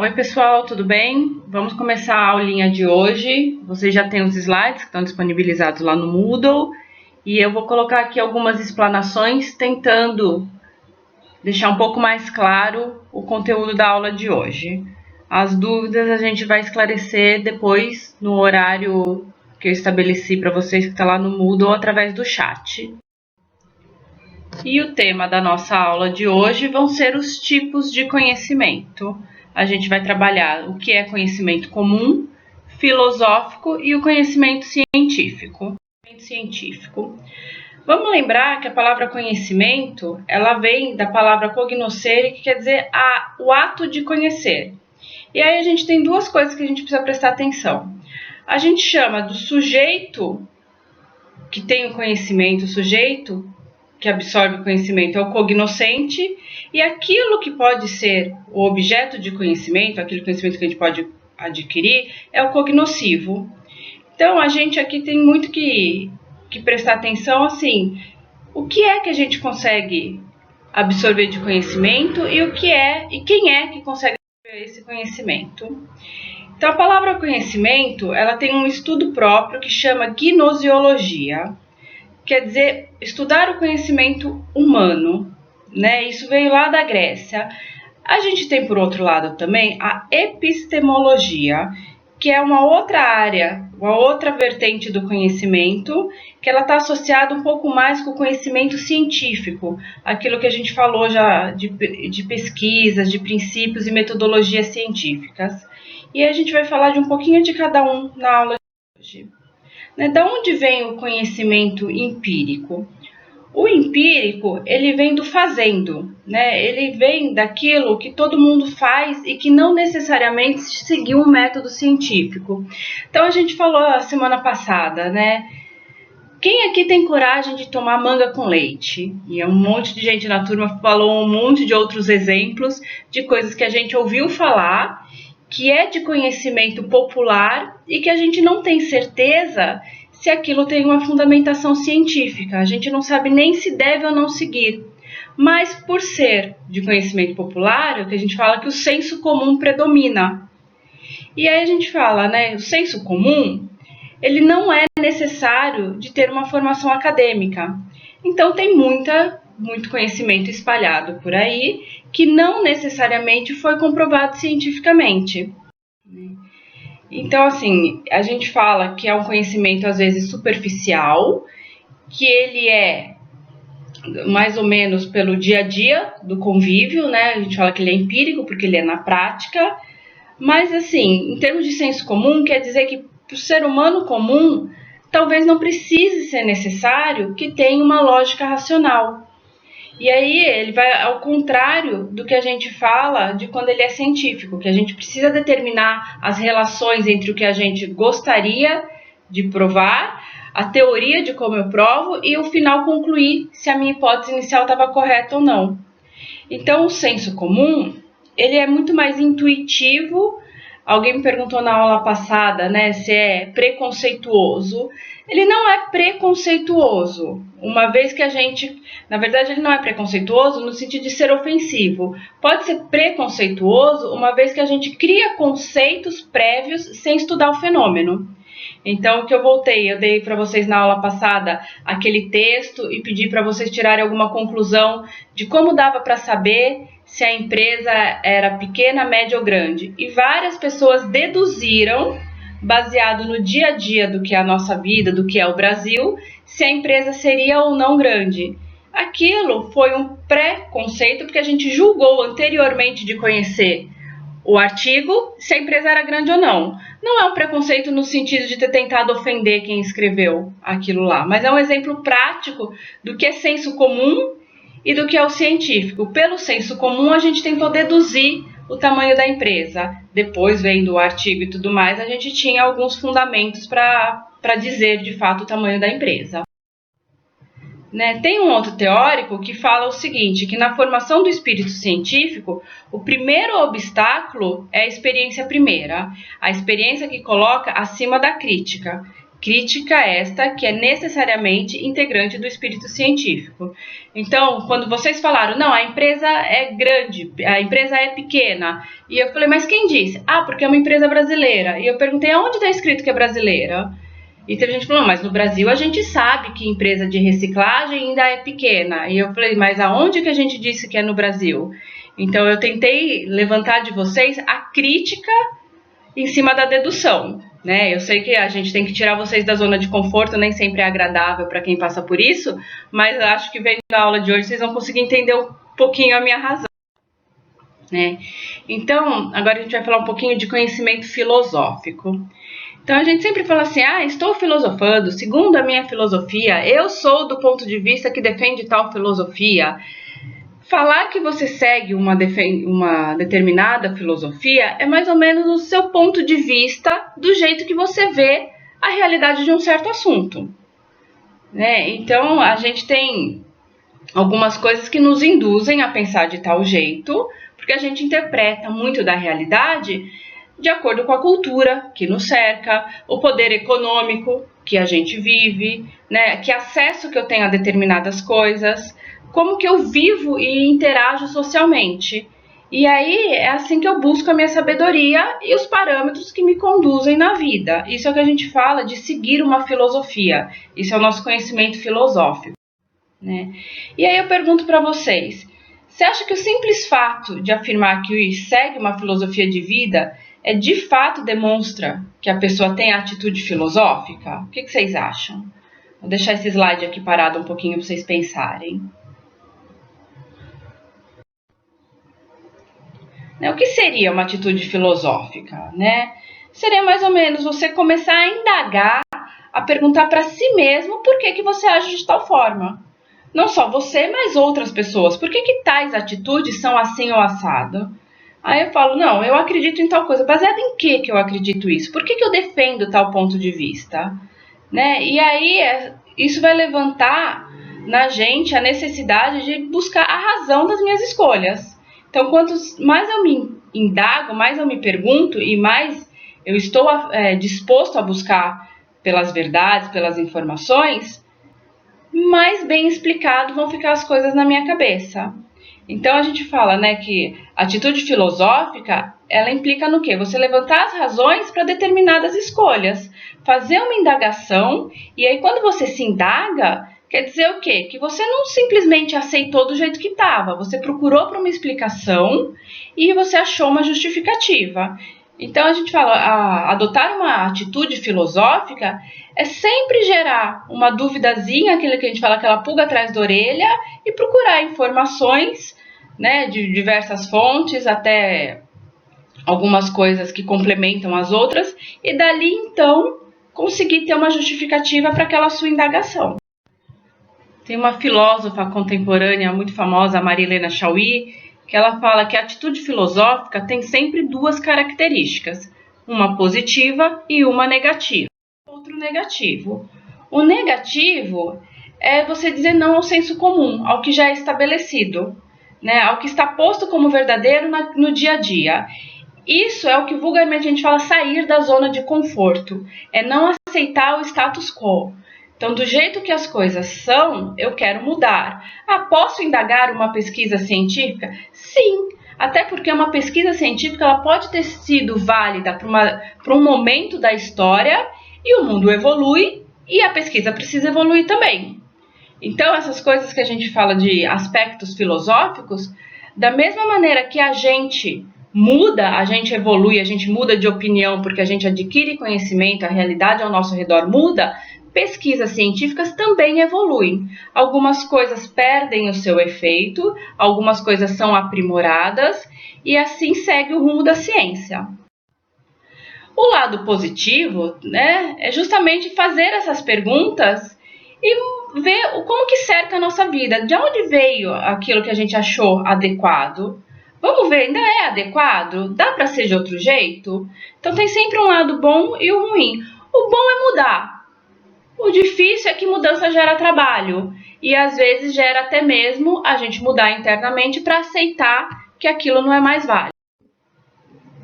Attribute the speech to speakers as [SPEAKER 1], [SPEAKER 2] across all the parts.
[SPEAKER 1] Oi pessoal, tudo bem? Vamos começar a aulinha de hoje. Vocês já têm os slides que estão disponibilizados lá no Moodle e eu vou colocar aqui algumas explanações tentando deixar um pouco mais claro o conteúdo da aula de hoje. As dúvidas a gente vai esclarecer depois no horário que eu estabeleci para vocês que está lá no Moodle através do chat. E o tema da nossa aula de hoje vão ser os tipos de conhecimento. A gente vai trabalhar o que é conhecimento comum, filosófico e o conhecimento científico. Vamos lembrar que a palavra conhecimento, ela vem da palavra cognoscere, que quer dizer o ato de conhecer. E aí a gente tem duas coisas que a gente precisa prestar atenção. A gente chama do sujeito que tem o conhecimento, o sujeito que absorve o conhecimento é o cognoscente, e aquilo que pode ser o objeto de conhecimento, aquele conhecimento que a gente pode adquirir, é o cognoscivo. Então, a gente aqui tem muito que prestar atenção, assim, o que é que a gente consegue absorver de conhecimento e quem é que consegue absorver esse conhecimento. Então, a palavra conhecimento, ela tem um estudo próprio que chama gnosiologia. Quer dizer, estudar o conhecimento humano, né? Isso veio lá da Grécia. A gente tem, por outro lado, também a epistemologia, que é uma outra área, uma outra vertente do conhecimento, que ela está associada um pouco mais com o conhecimento científico, aquilo que a gente falou já de pesquisas, de princípios e metodologias científicas. E a gente vai falar de um pouquinho de cada um na aula de hoje. Da onde vem o conhecimento empírico? O empírico, ele vem do fazendo, né? Ele vem daquilo que todo mundo faz e que não necessariamente seguiu um método científico. Então, a gente falou a semana passada, né? Quem aqui tem coragem de tomar manga com leite? E um monte de gente na turma falou um monte de outros exemplos de coisas que a gente ouviu falar, que é de conhecimento popular e que a gente não tem certeza se aquilo tem uma fundamentação científica. A gente não sabe nem se deve ou não seguir. Mas por ser de conhecimento popular, é o que a gente fala que o senso comum predomina. E aí a gente fala, né, o senso comum, ele não é necessário de ter uma formação acadêmica. Então tem muito conhecimento espalhado por aí que não necessariamente foi comprovado cientificamente. Então, assim, a gente fala que é um conhecimento, às vezes, superficial, que ele é mais ou menos pelo dia a dia do convívio, né? A gente fala que ele é empírico porque ele é na prática, mas, assim, em termos de senso comum, quer dizer que para o ser humano comum, talvez não precise ser necessário que tenha uma lógica racional. E aí ele vai ao contrário do que a gente fala de quando ele é científico, que a gente precisa determinar as relações entre o que a gente gostaria de provar, a teoria de como eu provo e o final concluir se a minha hipótese inicial estava correta ou não. Então o senso comum, ele é muito mais intuitivo. Alguém me perguntou na aula passada, né, se é preconceituoso. Ele não é preconceituoso, uma vez que a gente... Na verdade, ele não é preconceituoso no sentido de ser ofensivo. Pode ser preconceituoso uma vez que a gente cria conceitos prévios sem estudar o fenômeno. Então, o que eu dei para vocês na aula passada aquele texto e pedi para vocês tirarem alguma conclusão de como dava para saber se a empresa era pequena, média ou grande. E várias pessoas deduziram, baseado no dia a dia do que é a nossa vida, do que é o Brasil, se a empresa seria ou não grande. Aquilo foi um pré-conceito, porque a gente julgou anteriormente de conhecer o artigo se a empresa era grande ou não. Não é um preconceito no sentido de ter tentado ofender quem escreveu aquilo lá, mas é um exemplo prático do que é senso comum e do que é o científico. Pelo senso comum, a gente tentou deduzir o tamanho da empresa. Depois, vendo o artigo e tudo mais, a gente tinha alguns fundamentos para dizer, de fato, o tamanho da empresa. Né? Tem um outro teórico que fala o seguinte, que na formação do espírito científico, o primeiro obstáculo é a experiência primeira, a experiência que coloca acima da crítica. Crítica esta que é necessariamente integrante do espírito científico. Então, quando vocês falaram, não, a empresa é grande, a empresa é pequena, e eu falei, mas quem disse? Ah, porque é uma empresa brasileira. E eu perguntei, aonde está escrito que é brasileira? E teve gente que falou, mas no Brasil a gente sabe que empresa de reciclagem ainda é pequena. E eu falei, mas aonde que a gente disse que é no Brasil? Então, eu tentei levantar de vocês a crítica em cima da dedução. Né? Eu sei que a gente tem que tirar vocês da zona de conforto, nem sempre é agradável para quem passa por isso, mas acho que vendo a aula de hoje vocês vão conseguir entender um pouquinho a minha razão. Né? Então, agora a gente vai falar um pouquinho de conhecimento filosófico. Então, a gente sempre fala assim, estou filosofando, segundo a minha filosofia, eu sou do ponto de vista que defende tal filosofia. Falar que você segue uma determinada filosofia é mais ou menos o seu ponto de vista do jeito que você vê a realidade de um certo assunto. Né? Então, a gente tem algumas coisas que nos induzem a pensar de tal jeito, porque a gente interpreta muito da realidade de acordo com a cultura que nos cerca, o poder econômico que a gente vive, né? Que acesso que eu tenho a determinadas coisas, como que eu vivo e interajo socialmente. E aí é assim que eu busco a minha sabedoria e os parâmetros que me conduzem na vida. Isso é o que a gente fala de seguir uma filosofia. Isso é o nosso conhecimento filosófico. Né? E aí eu pergunto para vocês, você acha que o simples fato de afirmar que segue uma filosofia de vida de fato demonstra que a pessoa tem atitude filosófica? O que vocês acham? Vou deixar esse slide aqui parado um pouquinho para vocês pensarem. O que seria uma atitude filosófica? Né? Seria mais ou menos você começar a indagar, a perguntar para si mesmo por que você age de tal forma. Não só você, mas outras pessoas. Por que tais atitudes são assim ou assado? Aí eu falo, não, eu acredito em tal coisa. Baseado em que eu acredito isso? Por que eu defendo tal ponto de vista? Né? E aí isso vai levantar na gente a necessidade de buscar a razão das minhas escolhas. Então, quanto mais eu me indago, mais eu me pergunto e mais eu estou disposto a buscar pelas verdades, pelas informações, mais bem explicado vão ficar as coisas na minha cabeça. Então, a gente fala, né, que a atitude filosófica, ela implica no quê? Você levantar as razões para determinadas escolhas, fazer uma indagação, e aí quando você se indaga, quer dizer o quê? Que você não simplesmente aceitou do jeito que estava, você procurou por uma explicação e você achou uma justificativa. Então, a gente fala, adotar uma atitude filosófica é sempre gerar uma duvidazinha, aquilo que a gente fala, aquela pulga atrás da orelha, e procurar informações, né, de diversas fontes, até algumas coisas que complementam as outras, e dali, então, conseguir ter uma justificativa para aquela sua indagação. Tem uma filósofa contemporânea muito famosa, a Marilena Chauí, que ela fala que a atitude filosófica tem sempre duas características, uma positiva e uma negativa. Outro negativo. O negativo é você dizer não ao senso comum, ao que já é estabelecido, né? Ao que está posto como verdadeiro no dia a dia. Isso é o que vulgarmente a gente fala sair da zona de conforto, é não aceitar o status quo. Então, do jeito que as coisas são, eu quero mudar. Posso indagar uma pesquisa científica? Sim, até porque uma pesquisa científica ela pode ter sido válida para um momento da história e o mundo evolui e a pesquisa precisa evoluir também. Então, essas coisas que a gente fala de aspectos filosóficos, da mesma maneira que a gente muda, a gente evolui, a gente muda de opinião porque a gente adquire conhecimento, a realidade ao nosso redor muda, pesquisas científicas também evoluem. Algumas coisas perdem o seu efeito, algumas coisas são aprimoradas e assim segue o rumo da ciência. O lado positivo, né, é justamente fazer essas perguntas e ver como que cerca a nossa vida. De onde veio aquilo que a gente achou adequado? Vamos ver, ainda é adequado? Dá para ser de outro jeito? Então tem sempre um lado bom e o ruim. O bom é mudar. O difícil é que mudança gera trabalho e às vezes gera até mesmo a gente mudar internamente para aceitar que aquilo não é mais válido.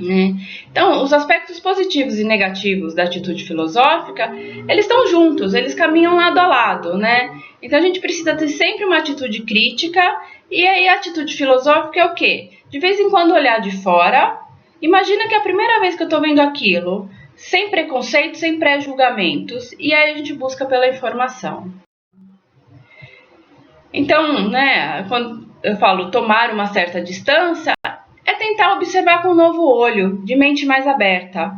[SPEAKER 1] né? Então, os aspectos positivos e negativos da atitude filosófica, eles estão juntos, eles caminham lado a lado, né? Então, a gente precisa ter sempre uma atitude crítica, e aí a atitude filosófica é o quê? De vez em quando olhar de fora. Imagina que é a primeira vez que eu estou vendo aquilo, sem preconceito, sem pré-julgamentos, e aí a gente busca pela informação. Então, né, quando eu falo tomar uma certa distância, é tentar observar com um novo olho, de mente mais aberta,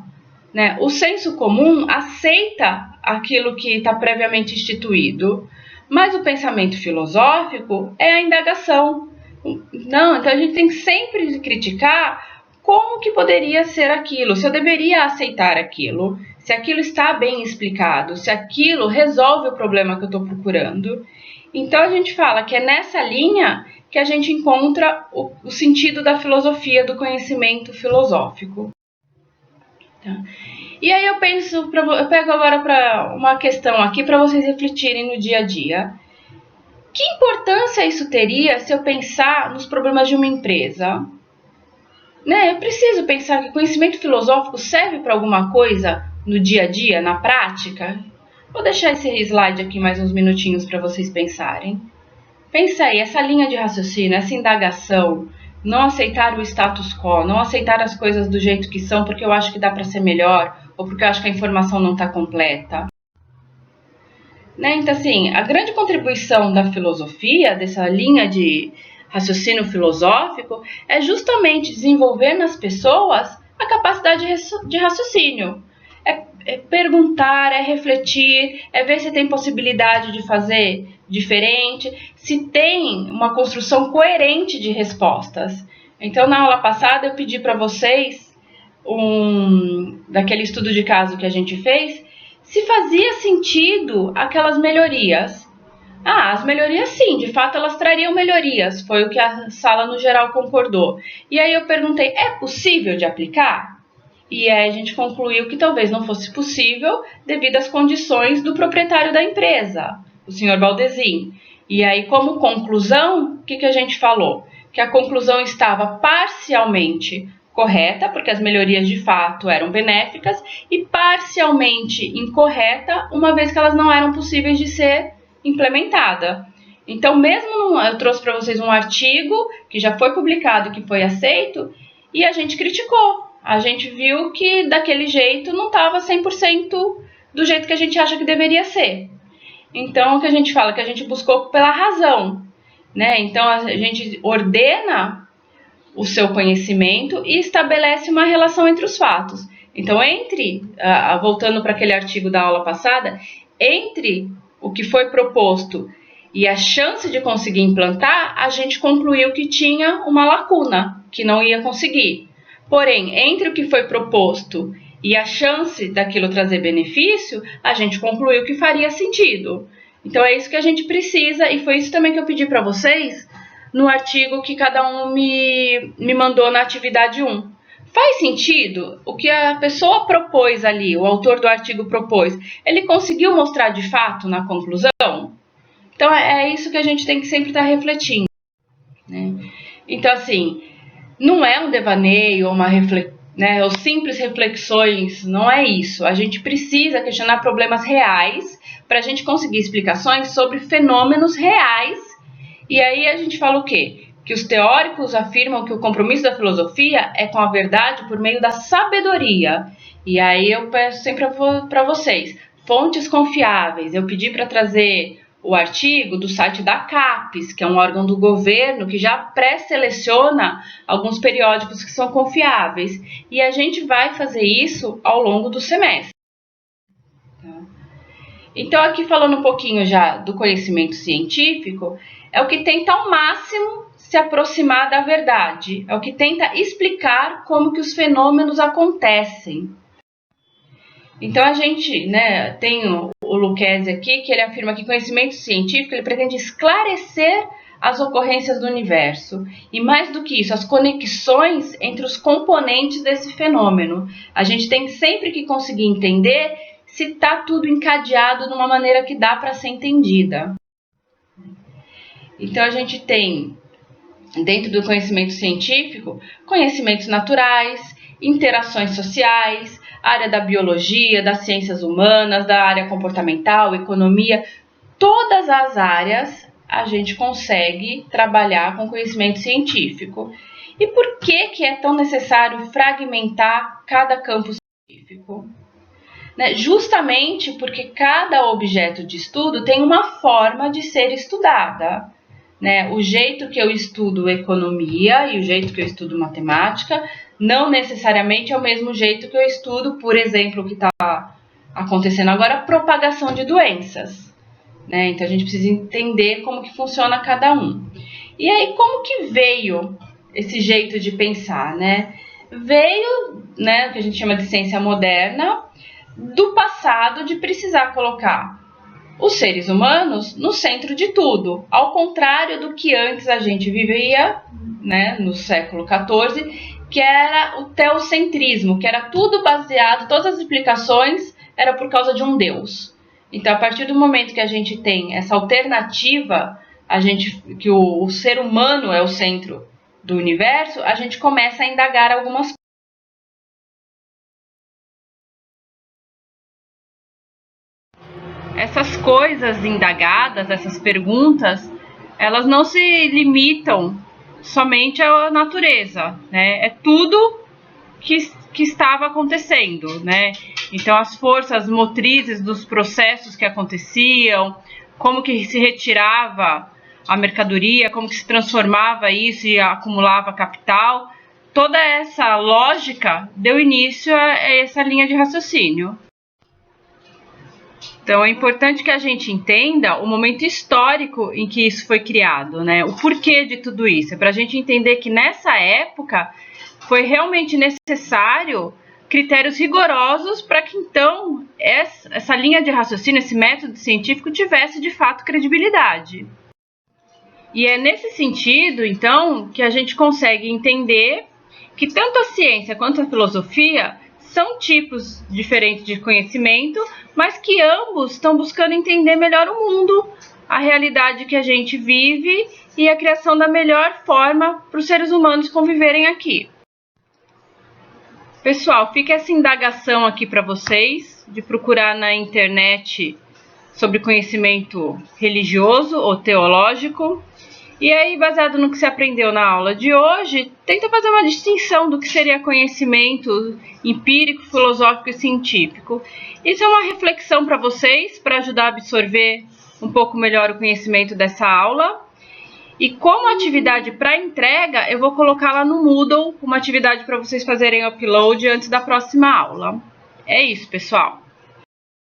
[SPEAKER 1] né? O senso comum aceita aquilo que está previamente instituído, mas o pensamento filosófico é a indagação. Não, então a gente tem que sempre criticar como que poderia ser aquilo, se eu deveria aceitar aquilo, se aquilo está bem explicado, se aquilo resolve o problema que eu estou procurando. Então a gente fala que é nessa linha que a gente encontra o sentido da filosofia, do conhecimento filosófico. Tá? E aí eu pego agora para uma questão aqui para vocês refletirem no dia a dia. Que importância isso teria se eu pensar nos problemas de uma empresa? Né? Eu preciso pensar que conhecimento filosófico serve para alguma coisa no dia a dia, na prática? Vou deixar esse slide aqui mais uns minutinhos para vocês pensarem. Pensa aí, essa linha de raciocínio, essa indagação, não aceitar o status quo, não aceitar as coisas do jeito que são porque eu acho que dá para ser melhor ou porque eu acho que a informação não está completa. Né? Então, assim, a grande contribuição da filosofia, dessa linha de raciocínio filosófico, é justamente desenvolver nas pessoas a capacidade de raciocínio. É perguntar, é refletir, é ver se tem possibilidade de fazer diferente, se tem uma construção coerente de respostas. Então, na aula passada, eu pedi para vocês, daquele estudo de caso que a gente fez, se fazia sentido aquelas melhorias. As melhorias sim, de fato elas trariam melhorias, foi o que a sala no geral concordou. E aí eu perguntei, é possível de aplicar? E aí a gente concluiu que talvez não fosse possível devido às condições do proprietário da empresa, o senhor Baldessin. E aí, como conclusão, o que a gente falou? Que a conclusão estava parcialmente correta, porque as melhorias de fato eram benéficas, e parcialmente incorreta, uma vez que elas não eram possíveis de ser implementadas. Então, mesmo eu trouxe para vocês um artigo que já foi publicado, que foi aceito, e a gente criticou. A gente viu que daquele jeito não estava 100% do jeito que a gente acha que deveria ser. Então, o que a gente fala? Que a gente buscou pela razão, né? Então, a gente ordena o seu conhecimento e estabelece uma relação entre os fatos. Então, voltando para aquele artigo da aula passada, entre o que foi proposto e a chance de conseguir implantar, a gente concluiu que tinha uma lacuna, que não ia conseguir. Porém, entre o que foi proposto e a chance daquilo trazer benefício, a gente concluiu que faria sentido. Então, é isso que a gente precisa, e foi isso também que eu pedi para vocês no artigo que cada um me mandou na atividade 1. Faz sentido? O que a pessoa propôs ali, o autor do artigo propôs, ele conseguiu mostrar de fato na conclusão? Então, é isso que a gente tem que sempre estar refletindo, né? Então, assim, não é um devaneio ou simples reflexões, não é isso. A gente precisa questionar problemas reais para a gente conseguir explicações sobre fenômenos reais. E aí a gente fala o quê? Que os teóricos afirmam que o compromisso da filosofia é com a verdade por meio da sabedoria. E aí eu peço sempre para vocês, fontes confiáveis. Eu pedi para trazer o artigo do site da CAPES, que é um órgão do governo que já pré-seleciona alguns periódicos que são confiáveis. E a gente vai fazer isso ao longo do semestre. Então, aqui falando um pouquinho já do conhecimento científico, é o que tenta ao máximo se aproximar da verdade, é o que tenta explicar como que os fenômenos acontecem. Então, a gente, tem o Lucchesi aqui, que ele afirma que conhecimento científico ele pretende esclarecer as ocorrências do universo. E mais do que isso, as conexões entre os componentes desse fenômeno. A gente tem sempre que conseguir entender se está tudo encadeado de uma maneira que dá para ser entendida. Então, a gente tem, dentro do conhecimento científico, conhecimentos naturais interações sociais, área da biologia, das ciências humanas, da área comportamental, economia, todas as áreas a gente consegue trabalhar com conhecimento científico. E por que é tão necessário fragmentar cada campo científico? Justamente porque cada objeto de estudo tem uma forma de ser estudada. O jeito que eu estudo economia e o jeito que eu estudo matemática não necessariamente é o mesmo jeito que eu estudo, por exemplo, o que está acontecendo agora, propagação de doenças. Então a gente precisa entender como que funciona cada um. E aí, como que veio esse jeito de pensar? Veio, o que a gente chama de ciência moderna, do passado de precisar colocar os seres humanos no centro de tudo, ao contrário do que antes a gente vivia, no século XIV, que era o teocentrismo, que era tudo baseado, todas as explicações era por causa de um Deus. Então, a partir do momento que a gente tem essa alternativa, que o ser humano é o centro do universo, a gente começa a indagar algumas coisas. Essas coisas indagadas, essas perguntas, elas não se limitam somente à natureza, É tudo que estava acontecendo, Então, as forças motrizes dos processos que aconteciam, como que se retirava a mercadoria, como que se transformava isso e acumulava capital, toda essa lógica deu início a essa linha de raciocínio. Então, é importante que a gente entenda o momento histórico em que isso foi criado, O porquê de tudo isso. É para a gente entender que nessa época foi realmente necessário critérios rigorosos para que, então, essa linha de raciocínio, esse método científico tivesse, de fato, credibilidade. E é nesse sentido, então, que a gente consegue entender que tanto a ciência quanto a filosofia são tipos diferentes de conhecimento, mas que ambos estão buscando entender melhor o mundo, a realidade que a gente vive e a criação da melhor forma para os seres humanos conviverem aqui. Pessoal, fica essa indagação aqui para vocês, de procurar na internet sobre conhecimento religioso ou teológico. E aí, baseado no que você aprendeu na aula de hoje, tenta fazer uma distinção do que seria conhecimento empírico, filosófico e científico. Isso é uma reflexão para vocês, para ajudar a absorver um pouco melhor o conhecimento dessa aula. E como atividade para entrega, eu vou colocar lá no Moodle uma atividade para vocês fazerem upload antes da próxima aula. É isso, pessoal.